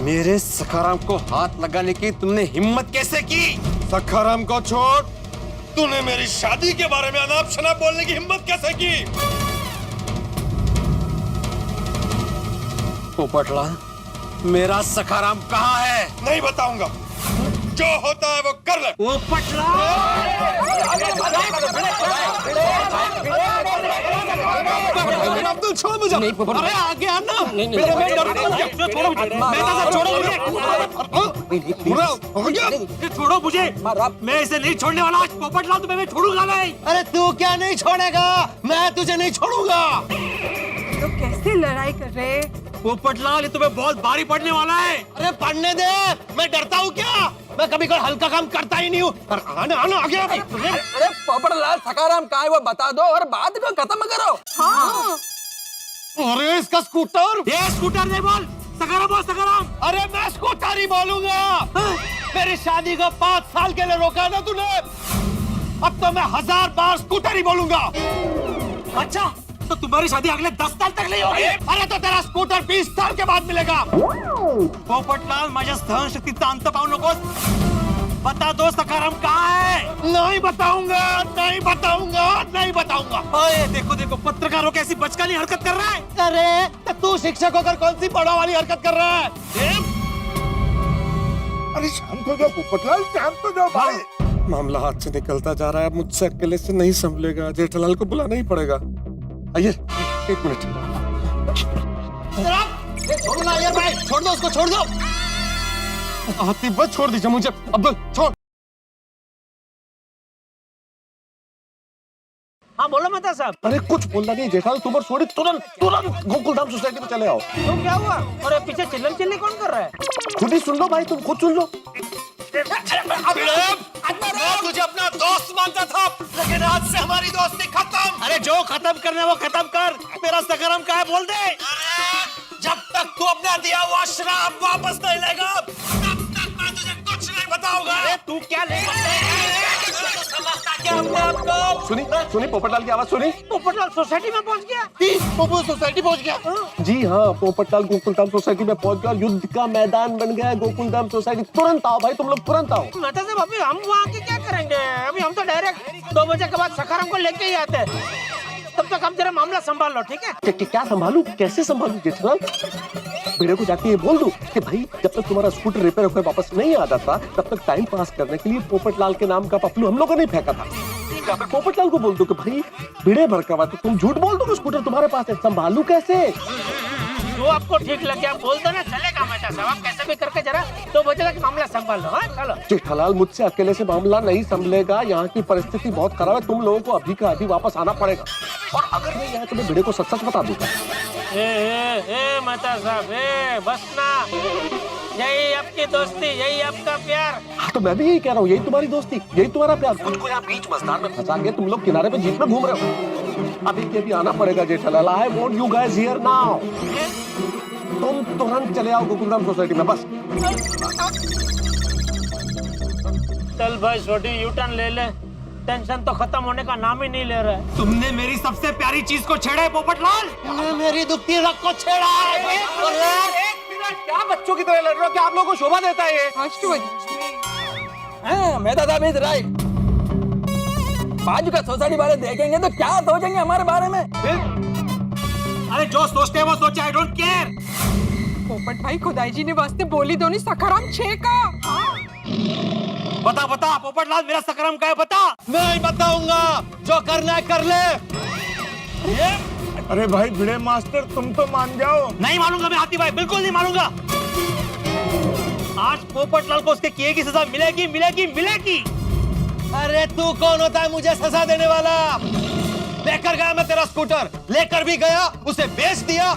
मेरे सखाराम को हाथ लगाने की तुमने हिम्मत कैसे की? सखाराम को छोड़, तूने मेरी शादी के बारे में अनाप शनाप बोलने की हिम्मत कैसे की? पोपटलाल, मेरा सखाराम कहाँ है? नहीं बताऊंगा। जो होता है वो कर ले। अब्दुल छोड़ मुझे। नहीं अरे आगे आना। मैं छोड़ो मुझे। मैं इसे नहीं छोड़ने वाला। पोपटलाल तुम्हें मैं छोड़ूंगा नहीं। अरे तू क्या नहीं छोड़ेगा? मैं तुझे नहीं छोड़ूंगा। तो कैसे लड़ाई कर रहे? पोपटलाल, ये तुम्हें बहुत भारी पड़ने वाला है। अरे पढ़ने दे, मैं डरता हूँ क्या? मैं कभी कोई हल्का काम करता ही नहीं हूँ। आना आना आगे। अरे पोपटलाल, सखाराम कहाँ है वो बता दो और बात को खत्म करो। हाँ। अरे इसका स्कूटर। ये स्कूटर नहीं बोल, सखाराम बोल सखाराम। अरे मैं स्कूटर ही बोलूंगा। मेरी शादी को 5 साल के लिए रोका ना तूने, अब तो मैं 1000 बार स्कूटर ही बोलूंगा। अच्छा, तो तुम्हारी शादी अगले 10 साल तक नहीं होगी। अरे तो तेरा स्कूटर 20 साल के बाद मिलेगा। पोपटलाल, माझ्या सहनशक्तीचा अंत पाहू नकोस। बता दो सखाराम कहाँ है? नहीं बताऊंगा, नहीं बताऊंगा, नहीं बताऊंगा। ओए देखो देखो, पत्रकारों की ऐसी बचकानी हरकत कर रहा है। अरे तो तू शिक्षक होकर कौन सी बड़ा वाली हरकत कर रहा है? अरे शांत हो जाओ पोपटलाल, शांत हो जाओ भाई। मामला हाथ से निकलता जा रहा है, मुझसे अकेले से नहीं संभलेगा। जेठालाल को बुलाना ही पड़ेगा। आइए, 1 मिनट। छोड़ो ना यार भाई, छोड़ दो उसको, छोड़ दो। हाथी बस छोड़ दीजिए मुझे। अब्दुल छोड़। हाँ बोलो मेहता साहब। अरे कुछ बोलना नहीं जेठालाल, तुम और सोनी तुरंत तुरंत गोकुलधाम सोसाइटी में चले आओ। तो क्या हुआ? और पीछे चिल्लम चिल्ली कौन कर रहा है? खुद ही सुन लो भाई, तुम खुद सुन लो। मैं तुझे अपना दोस्त मानता था, लेकिन आज से हमारी दोस्ती खत्म। अरे जो खत्म करना वो खत्म कर। मेरा सखाराम कहाँ है बोल दे। जब तक तू अपना दिया हुआ शराब वापस नहीं लेगा, तब तक मैं तुझे कुछ नहीं बताऊंगा। अरे तू क्या ले? क्या अपने आप को? सुनी सुनी, पोपटलाल की आवाज सुनी? पोपटलाल सोसाइटी में पहुंच गया। पोपो सोसाइटी पहुंच गया। जी हाँ, पोपटलाल गोकुलधाम सोसाइटी में पहुंच गया। युद्ध का मैदान बन गया है गोकुलधाम सोसाइटी। तुरंत आओ भाई, तुम लोग तुरंत आओ। मेहता साहब, अभी हम वहाँ के क्या करेंगे? अभी हम तो डायरेक्ट 2 बजे के बाद सखाराम को लेके ही आते हैं। तब तक हम जरा मामला संभाल लो, ठीक है? क्या संभालू, कैसे संभालू जेठालाल? भिड़े को जाके ये बोल दूं कि भाई जब तक तुम्हारा स्कूटर रिपेयर होकर वापस नहीं आ जाता, तब तक टाइम पास करने के लिए पोपटलाल के नाम का पपलू हम लोगों ने फेंका था। या फिर पोपटलाल को बोल दो कि भाई भिड़े भड़का तो तुम झूठ बोल दो कि स्कूटर तुम्हारे पास है। संभालू कैसे? जो आपको ठीक लगे आप बोल दो ना, चलेगा मेहता साहब। आप कैसे भी करके जरा 2 बजे तक मामला संभाल लो। हाँ चलो। जेठालाल, मुझसे अकेले से मामला नहीं संभलेगा। यहाँ की परिस्थिति बहुत खराब है। तुम लोगों को अभी का अभी वापस आना पड़ेगा, और अगर नहीं आया तो मैं भिड़े को सच सच बता दूंगा। ए मेहता साहब, बस ना। यही आपकी दोस्ती, यही आपका प्यार। हाँ तो मैं भी यही कह रहा हूँ, यही तुम्हारी दोस्ती, यही तुम्हारा प्यार। खुद को यहाँ बीच मझधार में फंसा के तुम लोग किनारे पे जीप में घूम रहे हो। अभी के भी आना पड़ेगा Jethalal. I want you guys here now. तुम तुरंत चले आओ गोकुलधाम सोसाइटी में, बस। चल भाई छोटी, यू टर्न ले ले। टेंशन तो खत्म होने का नाम ही नहीं ले रहा है। तुमने मेरी सबसे प्यारी चीज को छेड़ा है पोपटलाल। तूने मेरी दुखती रग को छेड़ा है। क्या बच्चों की तरह लड़ रहे हो? क्या आप लोगों को शोभा देता है ये? मेहता साहब इज राइट। बाजू का सोसाइटी वाले देखेंगे तो क्या सोचेंगे हमारे बारे में? अरे जो सोचते हैं वो सोचे, आई डोंट केयर। पोपट भाई, खुदाई जी ने वास्ते बोली दोनी सखाराम 6 का। बता बता पोपटलाल, मेरा सखाराम कहाँ है बता। नहीं बताऊंगा, जो करना है कर ले। अरे भाई भिड़े मास्टर, तुम तो मान जाओ। नहीं मानूंगा मैं हाथी भाई, बिल्कुल नहीं मानूंगा। आज पोपटलाल को उसके किए की सजा मिलेगी मिलेगी मिलेगी। अरे तू कौन होता है मुझे सजा देने वाला? लेकर गया मैं तेरा स्कूटर, लेकर भी गया, उसे बेच दिया।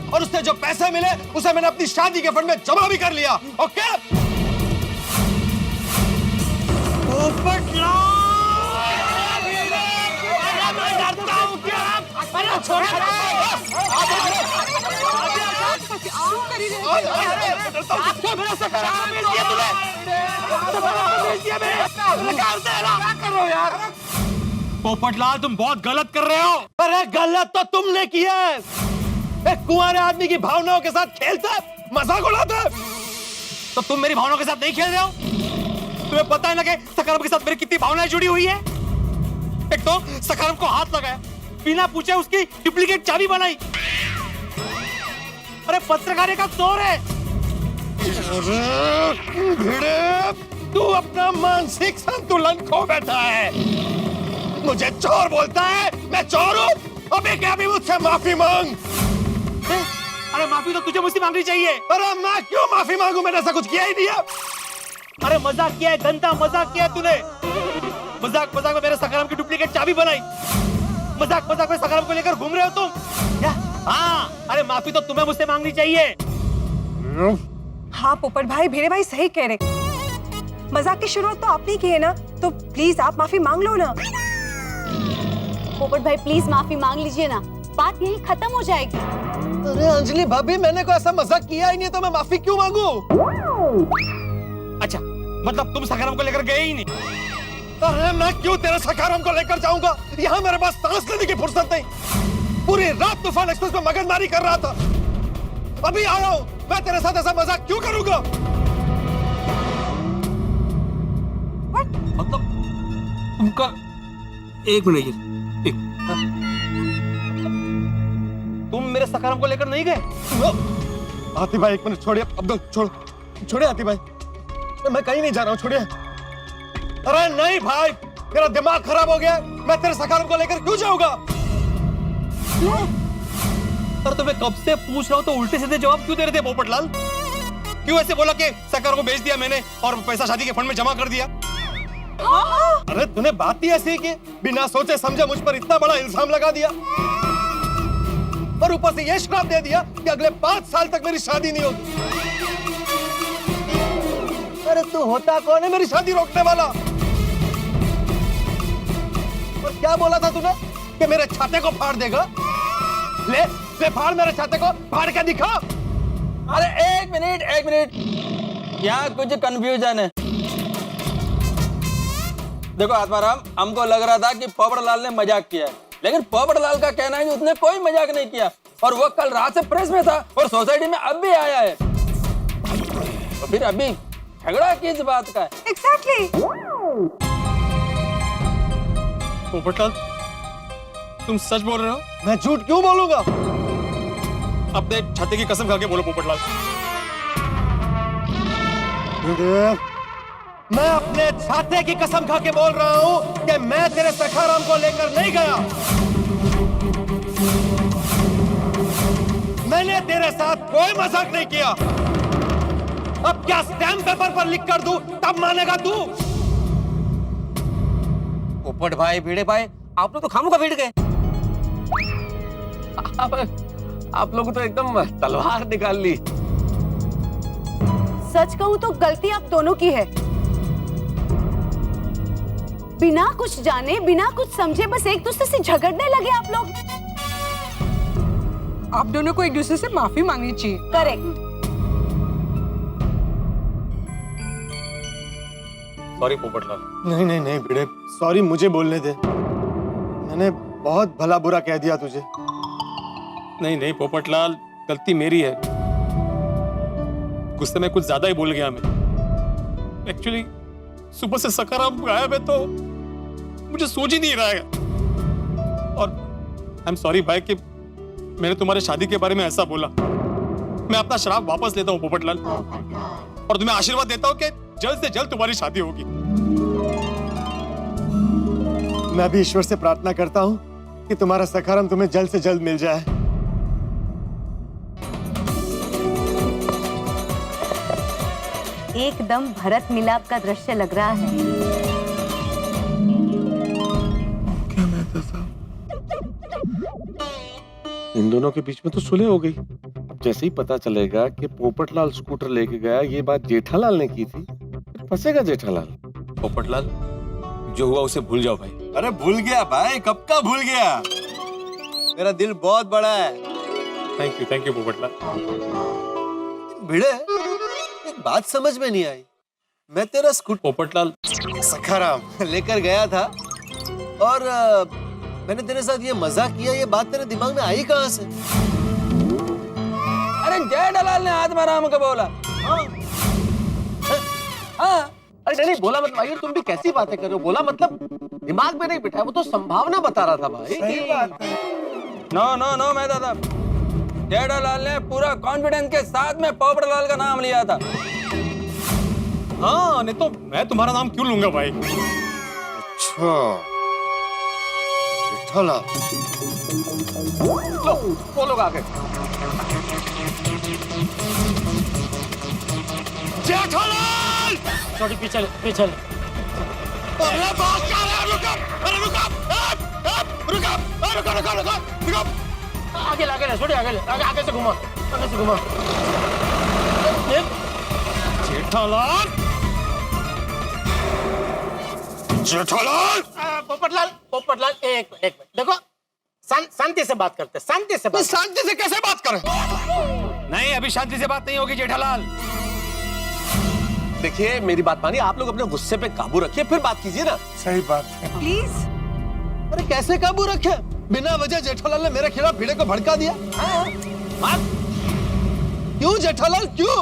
और उससे जो पैसे मिले उसे मैंने अपनी शादी के फंड में जमा भी कर लिया। ओके? पोपटलाल, पोपटलाल तुम बहुत गलत कर रहे हो। अरे गलत तो तुमने किया है। एक कुंवारे आदमी की भावनाओं के साथ खेलता है, मजाक उड़ाता है। तो तुम मेरी भावनाओं के साथ नहीं खेल रहे हो? तुम्हें पता है ना कि सखाराम के साथ मेरी कितनी भावनाएं जुड़ी हुई है। एक तो सखाराम को हाथ लगाया, बिना पूछे उसकी डुप्लीकेट चाबी बनाई। अरे पत्रकार का चोर है। भिड़े, तू अपना मानसिक संतुलन खो बैठा है। मुझे चोर बोलता है, मैं चोर हूँ? अबे क्या भी मुझसे माफी मांग। अरे माफी तो तुझे मुझसे मांगनी चाहिए। अरे मैं क्यों माफी मांगू? मैंने ऐसा कुछ किया ही नहीं है। अरे मजाक किया है, गंदा मजाक किया है तूने। मजाक मजाक में मेरे सखाराम की डुप्लीकेट चाबी बनाई। मजाक मजाक में सखाराम को लेकर घूम रहे हो तुम क्या? हाँ, अरे माफी तो तुम्हें मुझसे मांगनी चाहिए। हाँ पोपट भाई, भिड़े भाई सही कह रहे। मजाक की शुरुआत तो आपने की है ना, तो प्लीज आप माफी मांग लो ना। पोपट भाई प्लीज माफी मांग लीजिए ना, बात यही खत्म हो जाएगी। अरे अंजलि भाभी, मैंने कोई ऐसा मजाक किया ही नहीं, तो मैं माफी क्यों मांगू? अच्छा, मतलब तुम सखाराम को लेकर गए ही नहीं? अरे मैं क्यों तेरे सखाराम को लेकर जाऊंगा? यहाँ मेरे पास सांस लेने की फुर्सत नहीं। पूरी रात तूफान एक्सप्रेस में मगजमारी कर रहा था। अभी आ रहा हूँ। मैं तेरे साथ ऐसा मजाक क्यों करूंगा? मतलब तुमका एक मिनट, तुम मेरे सखाराम को लेकर नहीं गए? आतिफ भाई एक मिनट छोड़िए। अब्दुल छोड़िए आतिफ भाई, मैं कहीं नहीं जा रहा हूँ, छोड़िए। अरे नहीं भाई, मेरा दिमाग खराब हो गया। मैं तेरे सखाराम को लेकर क्यों जाऊंगा? अरे तुम्हें कब से पूछ रहा हूँ, तो उल्टे सीधे जवाब क्यों दे रहे थे पोपटलाल? क्यों ऐसे बोला कि सखाराम को बेच दिया मैंने और पैसा शादी के फंड में जमा कर दिया? अरे तूने बात ही ऐसी की, बिना सोचे समझे मुझ पर इतना बड़ा इल्जाम लगा दिया और ऊपर से ये श्राप दे दिया कि अगले 5 साल तक मेरी शादी नहीं होगी। अरे तू होता कौन है मेरी शादी रोकने वाला? और क्या बोला था तूने कि मेरे छाते को फाड़ देगा? ले फाड़, मेरे छाते को फाड़ के दिखा। अरे एक मिनट, यहाँ कुछ कंफ्यूजन है। देखो आत्माराम, हमको लग रहा था कि पोपटलाल ने मजाक किया है, लेकिन पोपटलाल का कहना है कि उसने कोई मजाक नहीं किया और वो कल रात से प्रेस में था और सोसाइटी में अब भी आया है। तो फिर अभी झगड़ा किस बात का है? एग्जैक्टली। पोपटलाल, तुम सच बोल रहे हो? मैं झूठ क्यों बोलूंगा? अपने छाते की कसम खा के बोलो पोपटलाल। मैं अपने छाते की कसम खा के बोल रहा हूं कि मैं तेरे सखाराम को लेकर नहीं गया। मैंने तेरे साथ कोई मजाक नहीं किया। अब क्या स्टैम्प पेपर पर लिख कर दूं तब मानेगा तू? पोपट भाई, भिड़े भाई, आप लोग तो खामों का भिड़ गए। आप लोग तो एकदम तलवार निकाल ली। सच कहूँ तो गलती आप दोनों की है। बिना कुछ जाने, बिना कुछ समझे बस एक दूसरे से झगड़ने लगे आप लोग। आप दोनों को एक दूसरे से माफी मांगनी चाहिए। करेक्ट। सॉरी पोपटलाल। नहीं भिड़े, सॉरी मुझे बोलने दे। मैंने बहुत भला बुरा कह दिया तुझे। नहीं पोपटलाल, गलती मेरी है। गुस्से में कुछ ज्यादा ही बोल गया मैं। एक्चुअली सुबह से सखाराम गायब है तो मुझे सोच ही नहीं रहा है। और आई एम सॉरी भाई कि मैंने तुम्हारे शादी के बारे में ऐसा बोला। मैं अपना श्राप वापस लेता हूँ पोपटलाल और तुम्हें आशीर्वाद देता हूँ कि जल्द से जल्द तुम्हारी शादी होगी। मैं भी ईश्वर से प्रार्थना करता हूँ कि तुम्हारा सखाराम तुम्हें जल्द से जल्द मिल जाए। एकदम भरत मिलाप का दृश्य लग रहा है। इन दोनों के बीच में तो सुलह हो गई। अब जैसे ही पता चलेगा कि पोपटलाल स्कूटर लेके गया, ये बात जेठालाल ने की थी, फिर फंसेगा जेठालाल। पोपटलाल, जो हुआ उसे भूल जाओ भाई। अरे भूल गया भाई, कब का भूल गया। मेरा दिल बहुत बड़ा है। Thank you Popatlal. भिड़े, एक बात समझ में नहीं आई। मैं तेरा स्कूटर पोपटलाल, सखाराम लेकर गया था और मैंने तेरे साथ ये मजाक किया, ये बात तेरे दिमाग में आई कहां से? अरे जेठालाल ने आत्माराम को बोला। हाँ अरे नहीं बोला मतलब भाई तुम भी कैसी बातें कर रहे हो? बोला मतलब दिमाग में नहीं बिठाया, वो तो संभावना बता रहा था भाई। सही बात है। नो नो नो मेहता साहब, जेठालाल ने पूरा कॉन्फिडेंस के साथ में पोपटलाल का नाम लिया था। हाँ, नहीं तो मैं तुम्हारा नाम क्यों लूंगा भाई? अच्छा जेठालाल, लो वो लोग आ गए। जेठालाल! छोटी पीछे पीछे अरे बात कर रहा है, रुको! अरे रुको! रुको! रुको! रुको! रुको! रुको! आगे आगे छोटी आगे से घुमा, आगे से घुमा। जेठालाल, जेठालाल! पोपटलाल एक मिनट देखो, शांति से बात करते, शांति से बात। शांति से कैसे बात करें? नहीं अभी शांति से बात नहीं होगी जेठालाल। देखिए मेरी बात मानिए, आप लोग अपने गुस्से पे काबू रखिए, फिर बात कीजिए ना। सही बात है। प्लीज। अरे कैसे काबू रखे? बिना वजह जेठालाल ने मेरे खिलाफ भिड़े को भड़का दिया। क्यों जेठालाल क्यों?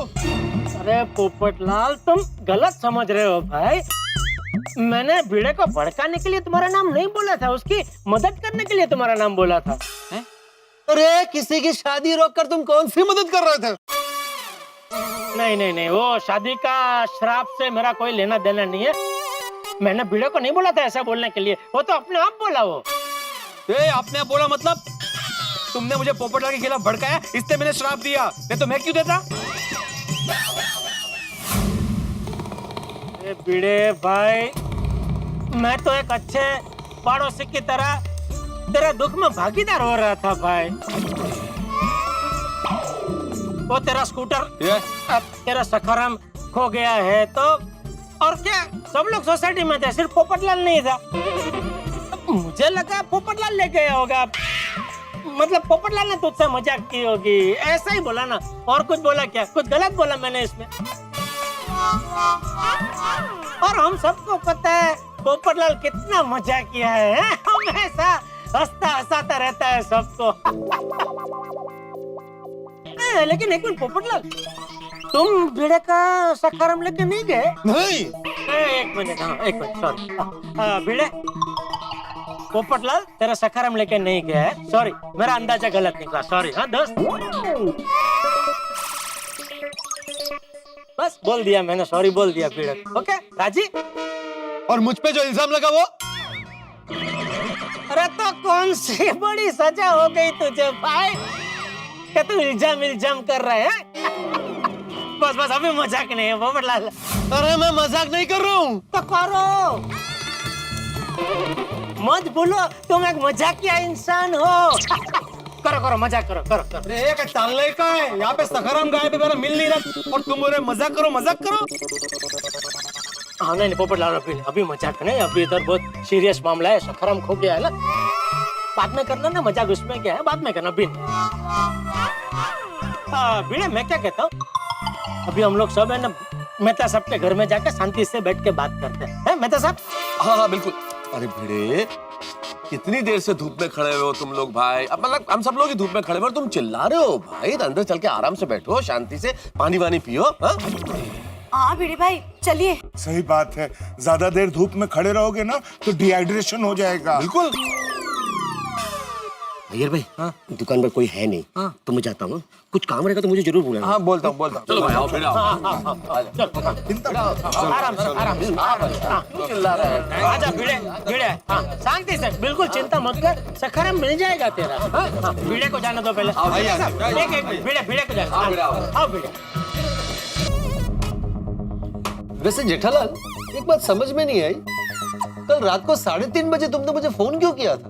अरे पोपटलाल तुम गलत समझ रहे हो भाई। मैंने भिड़े को भड़काने के लिए तुम्हारा नाम नहीं बोला था, उसकी मदद करने के लिए तुम्हारा नाम बोला था। अरे किसी की शादी रोककर तुम कौन सी मदद कर रहे थे? नहीं, वो शादी का श्राप से मेरा कोई लेना देना नहीं है। मैंने भिड़े को नहीं बोला था ऐसा बोलने के लिए, वो तो अपने आप बोला। वो आपने बोला मतलब तुमने मुझे पोपटलाल के खिलाफ भड़काया, इसलिए मैंने श्राप दिया, नहीं तो मैं क्यों देता? भिड़े भाई, मैं तो एक अच्छे पड़ोसी की तरह तेरा दुख में भागीदार हो रहा था भाई। वो तेरा स्कूटर अब तेरा सखाराम खो गया है तो और क्या, सब लोग सोसाइटी में थे, सिर्फ पोपटलाल नहीं था। मुझे लगा पोपटलाल ले गया होगा, मतलब पोपटलाल ने तुझसे मजाक की होगी, ऐसा ही बोला ना। और कुछ बोला क्या? कुछ गलत बोला मैंने इसमें? और हम सबको पता है पोपटलाल कितना मजाक किया है, हमेशा हंसता हंसाता रहता है सबको। लेकिन एक मिनट पोपटलाल, तुम भिड़े का सखाराम लेके नहीं गए? नहीं। एक मिनट सॉरी। भिड़े, पोपटलाल तेरा सखाराम लेके नहीं गया है, सॉरी, मेरा अंदाजा गलत निकला, सॉरी। हाँ दोस्त, बस बोल दिया मैंने, सॉरी बोल दिया भिड़े। ओके राजी? और मुझ पे जो इल्जाम लगा वो? अरे तो कौन सी बड़ी सजा हो गई तुझे भाई, क्या तू इल्जाम कर रहे हैं? बस अभी मजाक नहीं है पोपटलाल। अरे मैं मजाक नहीं कर रहा हूँ। तो करो, मत बोलो तुम एक मजाकिया इंसान हो। करो मजाक करो। अरे एक टालने का है, यहाँ पे सखाराम गायब है, मेरा मिल नहीं रहा और तुम बोल रहे मजाक करो। हाँ नहीं पोपटलाल, अभी मजाक नहीं, अभी इधर बहुत सीरियस मामला है, सखाराम खो गया है ना। बाद में करना ना मजाक, उसमें क्या है, बाद में करना। भिड़े मैं क्या कहता हूँ, अभी हम लोग सब है ना मेहता साहब के घर में जाकर शांति से बैठ के बात करते हैं, मेहता साहब? हाँ बिल्कुल। अरे भिड़े, कितनी देर से धूप में खड़े हो तुम लोग भाई? अब मतलब हम सब लोग ही धूप में खड़े हो और तुम चिल्ला रहे हो भाई। अंदर चल के आराम से बैठो, शांति से पानी वानी पियो। हाँ भिड़े भाई चलिए। सही बात है, ज्यादा देर धूप में खड़े रहोगे ना तो डिहाइड्रेशन हो जाएगा। बिल्कुल। अय्यर भाई, हाँ? दुकान पर कोई है नहीं, हाँ? तो मैं जाता हूँ, कुछ काम रहेगा तो मुझे जरूर बुलाना। हाँ बोलता हूँ। चलो भाई आओ, फिर आओ। आराम से चिल्ला रहा है। आजा भिड़े, हाँ शांति से, बिल्कुल चिंता मत कर, सखाराम मिल जाएगा तेरा। हाँ भिड़े को जाने दो पहले। एक भिड़े को जाने। आओ भिड़े। वैसे जेठालाल, एक बात समझ में नहीं आई, कल रात को 3:30 बजे तुमने मुझे फोन क्यों किया था?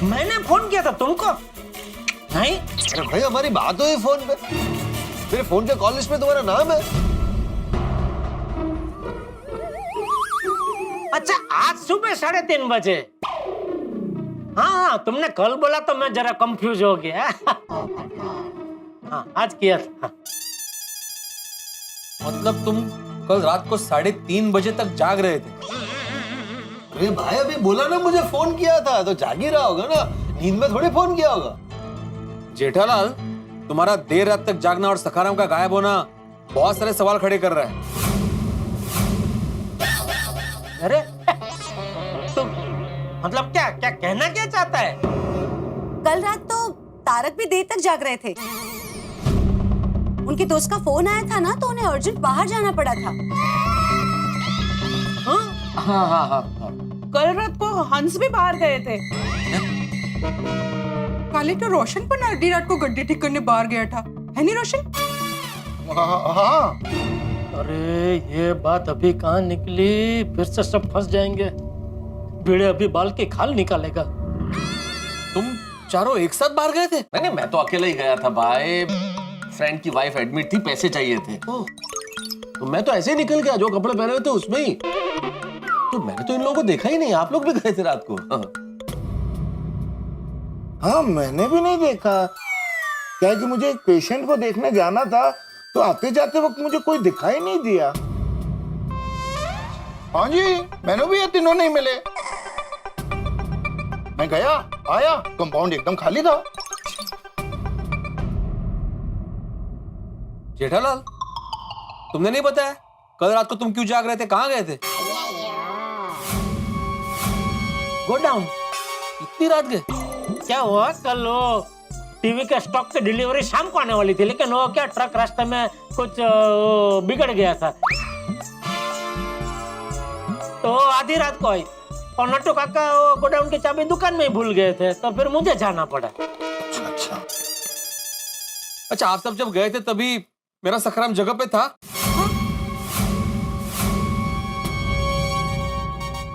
मैंने फोन किया था तुमको? नहीं। अरे भाई हमारी बात हुई फोन पे, मेरे फोन के कॉल लिस्ट में तुम्हारा नाम है। अच्छा आज सुबह 3:30 बजे? हाँ तुमने कल बोला तो मैं जरा कंफ्यूज हो गया। हाँ आज किया था। मतलब तुम कल रात को 3:30 बजे तक जाग रहे थे? अरे भाई अभी बोला ना मुझे फोन किया था, तो जाग ही रहा होगा ना, नींद में थोड़ी फोन किया होगा। जेठालाल, तुम्हारा देर रात तक जागना और सखाराम का गायब होना बहुत सारे सवाल खड़े कर रहा है। अरे तो मतलब क्या क्या कहना क्या चाहता है? कल रात तो तारक भी देर तक जाग रहे थे। उनके दोस्त का फोन आया था ना, तो उन्हें अर्जेंट बाहर जाना पड़ा था। हाँ। कल रात को हंस भी बाहर गए थे। काले तो रोशन पर आधी रात को गड्ढे ठीक करने बाहर गया था, है नहीं रोशन? हाँ। अरे ये बात अभी कहाँ निकली, फिर से सब फंस जाएंगे। भिड़े अभी बाल के खाल निकालेगा। तुम चारों एक साथ बाहर गए थे? नहीं, मैं तो अकेला ही गया था भाई। फ्रेंड की वाइफ एडमिट थी, पैसे चाहिए थे, तो मैं तो ऐसे ही निकल गया, जो कपड़े पहने हुए थे उसमें ही। तो मैंने तो इन लोगों को देखा ही नहीं। आप लोग भी गए थे रात को? हाँ, मैंने भी नहीं देखा। क्या कि मुझे एक पेशेंट को देखने जाना था, तो आते जाते वक्त मुझे कोई दिखाई नहीं दिया। हाँ जी, मैंने भी ये तीनों नहीं मिले। मैं गया आया, कंपाउंड एकदम खाली था। जेठालाल, तुमने नहीं बताया कल रात को तुम क्यों जाग रहे थे, कहाँ गए थे? गोडाउन। इतनी रात गए? क्या हुआ, कल वो टीवी के स्टॉक की डिलीवरी शाम को आने वाली थी, लेकिन वो क्या ट्रक रास्ते में कुछ बिगड़ गया था, तो आधी रात को आई। और नट्टू काका वो गोडाउन की चाबी दुकान में ही भूल गए थे, तो फिर मुझे जाना पड़ा। अच्छा, आप सब जब गए थे तभी मेरा सखाराम जगह पे था?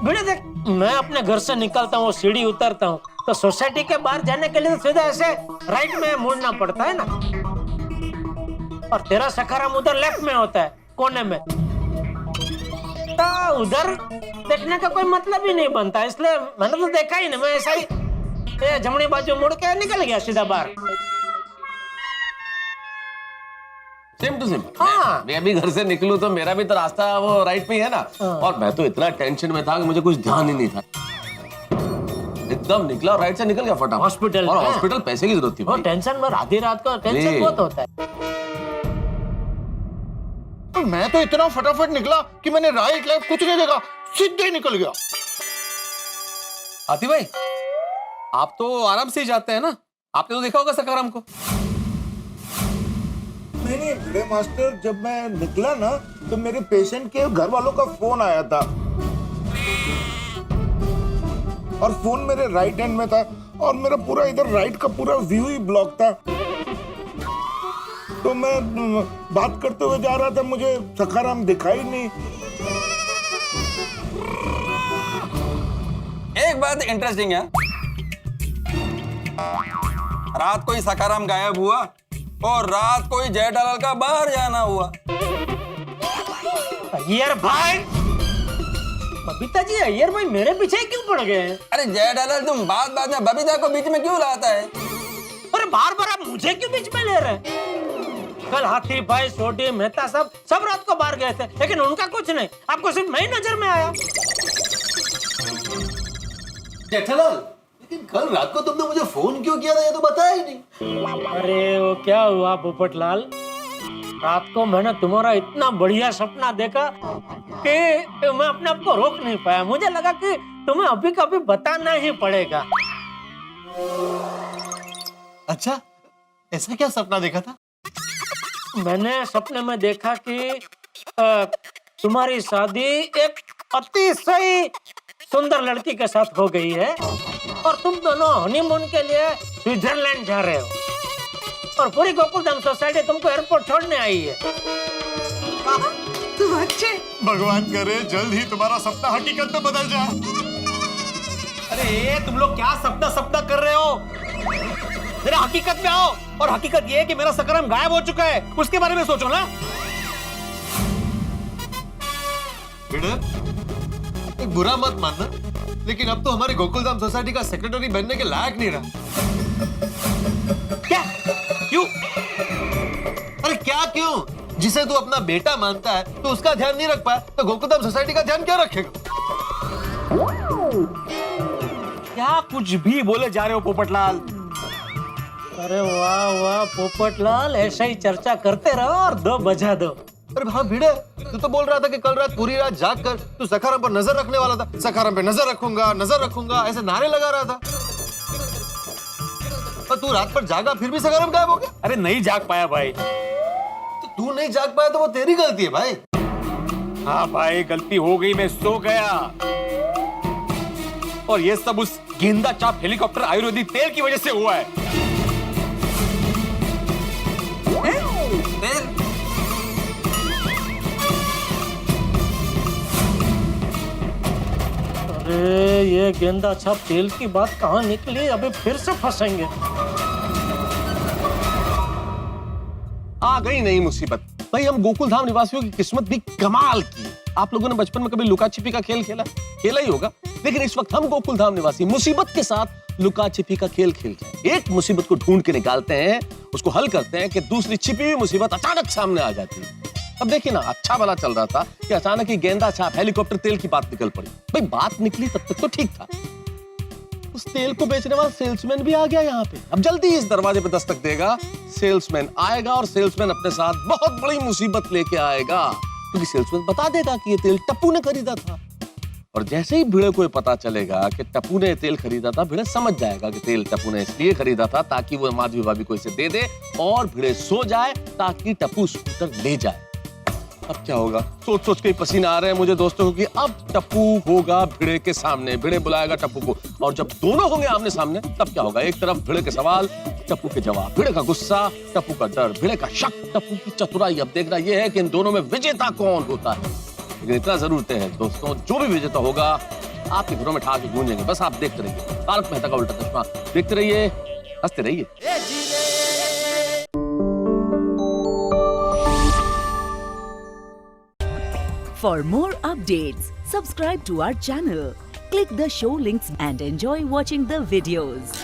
बेटा देख, मैं अपने घर से निकलता हूँ, सीढ़ी उतरता हूँ, तो सोसाइटी के बाहर जाने के लिए तो सीधा ऐसे राइट में मुड़ना पड़ता है ना, और तेरा सखाराम उधर लेफ्ट में होता है, कोने में। तो उधर देखने का कोई मतलब ही नहीं बनता, इसलिए मैंने तो देखा ही नहीं। मैं ऐसा ही जमनी बाजू मुड़ के निकल गया सीधा बाहर। Same to same. हाँ। मैं अभी घर से निकलूं तो मेरा भी तो रास्ता वो राइट पे ही है ना। और मैं तो इतना टेंशन में था कि मुझे कुछ ध्यान ही नहीं था। एकदम निकला और राइट से निकल गया फटाफट हॉस्पिटल। और हॉस्पिटल पैसे की जरूरत थी भाई। टेंशन में आधी रात को टेंशन बहुत होता है। मैं तो इतना फटाफट निकला कि मैंने राइट लेफ्ट कुछ नहीं देखा, सीधे निकल गया। आती भाई, आप तो आराम से ही जाते हैं ना, आपने तो देखा होगा सखाराम को। नहीं बड़े मास्टर, जब मैं निकला ना तो मेरे पेशेंट के घर वालों का फोन आया था, और फोन मेरे राइट हैंड में था, और मेरा पूरा इधर राइट का पूरा व्यू ही ब्लॉक था। तो मैं बात करते हुए जा रहा था, मुझे सखाराम दिखाई नहीं। एक बात इंटरेस्टिंग है, रात को ही सखाराम गायब हुआ और रात को ही जेठालाल का बाहर जाना हुआ। अय्यर भाई, बबीता जी, अय्यर भाई मेरे पीछे क्यों पड़ गए हैं? अरे जेठालाल, तुम बात में बबीता को बीच में क्यों लाता है? अरे बार बार आप मुझे क्यों बीच में ले रहे हैं? कल हाथी भाई, सोडी, मेहता सब रात को बाहर गए थे, लेकिन उनका कुछ नहीं, आपको सिर्फ मैं ही नजर में आया। जेठालाल, लेकिन कल रात को तुमने मुझे फोन क्यों किया था, ये तो बताया ही नहीं। अरे वो क्या हुआ पोपटलाल, रात को मैंने तुम्हारा इतना बढ़िया सपना देखा कि मैं अपने आप को रोक नहीं पाया। मुझे लगा कि तुम्हें अभी कभी बताना ही पड़ेगा। अच्छा, ऐसा क्या सपना देखा था? मैंने सपने में देखा कि तुम्हारी शादी एक अतिशय सुंदर लड़की के साथ हो गई है, और तुम दोनों हनीमून के लिए स्विट्जरलैंड जा रहे हो, और पूरी गोकुलधाम सोसाइटी तुमको एयरपोर्ट छोड़ने आई है। तुम अच्छे। भगवान करे जल्द ही तुम्हारा सपना हकीकत में बदल जाए। अरे तुम लोग क्या सपना कर रहे हो? मेरा हकीकत में आओ, और हकीकत ये है कि मेरा सखाराम गायब हो चुका है, उसके बारे में सोचो ना। एक बुरा मत मानना, लेकिन अब तो हमारे गोकुलधाम सोसाइटी का सेक्रेटरी बनने के लायक नहीं रहा। क्या? क्यों? अरे क्या क्यों? जिसे तू अपना बेटा मानता है तो उसका ध्यान नहीं रख पाया, तो गोकुलधाम सोसाइटी का ध्यान क्या रखेगा? क्या कुछ भी बोले जा रहे हो पोपटलाल? अरे वाह वाह पोपटलाल, ऐसा ही चर्चा करते रहो और दो बजा दो। अरे हाँ भिड़े, तू तो बोल रहा था कि कल रात पूरी रात जाग कर तू सखाराम पर नजर रखने वाला था। सखाराम पे नजर रखूंगा ऐसे नारे लगा रहा था। और तू रात पर जागा फिर भी सखाराम गायब हो गया। अरे नहीं जाग पाया भाई। तो तू नहीं जाग पाया तो वो तेरी गलती है भाई। हाँ भाई गलती हो गई, मैं सो गया। और ये सब उस गेंदा चाप हेलीकॉप्टर आयुर्वेदिक तेल की वजह से हुआ है। तेल? अरे ये गेंदा छाप तेल की बात कहाँ निकली? अबे फिर से फंसेंगे। आ गई नई मुसीबत। भाई हम गोकुल धाम निवासियों की किस्मत भी कमाल की। आप लोगों ने बचपन में कभी लुका छिपी का खेल खेला ही होगा, लेकिन इस वक्त हम गोकुल धाम निवासी मुसीबत के साथ लुका छिपी का खेल खेलते हैं। एक मुसीबत को ढूंढ के निकालते हैं, उसको हल करते हैं कि दूसरी छिपी हुई मुसीबत अचानक सामने आ जाती है। अब देखिए ना, अच्छा भला चल रहा था कि अचानक ही गेंदा छाप हेलीकॉप्टर तेल की बात निकल पड़ी। भाई बात निकली तब तक तो ठीक था, उस तेल को बेचने वाला सेल्समैन भी आ गया यहाँ पे। अब जल्दी इस दरवाजे पे दस्तक देगा, सेल्समैन आएगा और सेल्समैन अपने साथ बहुत बड़ी मुसीबत लेके आएगा, क्योंकि सेल्समैन बता देगा कि ये तेल टप्पू ने खरीदा था। और जैसे ही भिड़े को ये पता चलेगा कि टप्पू ने तेल खरीदा था, भिड़े समझ जाएगा कि तेल टप्पू ने इसलिए खरीदा था ताकि वो माधवी भाभी को इसे दे दे और भिड़े सो जाए ताकि टप्पू स्कूटर ले जाए। अब क्या होगा सोच सोच के ही पसीना आ रहे हैं मुझे दोस्तों, कि अब टप्पू होगा भिड़े के सामने, भिड़े बुलाएगा टप्पू को, और जब दोनों होंगे आमने सामने तब क्या होगा? एक तरफ भिड़े के सवाल, टप्पू के जवाब, भिड़े का गुस्सा, टप्पू का डर, भिड़े का शक, टप्पू की चतुराई। अब देखना यह है कि इन दोनों में विजेता कौन होता है। लेकिन इतना जरूर तय है दोस्तों, जो भी विजेता होगा आपके घरों में ठहाके गूंजेंगे। बस आप देखते रहिए तारक मेहता का उल्टा चश्मा, देखते रहिए, हंसते रहिए। For more updates, subscribe to our channel, click the show links and enjoy watching the videos.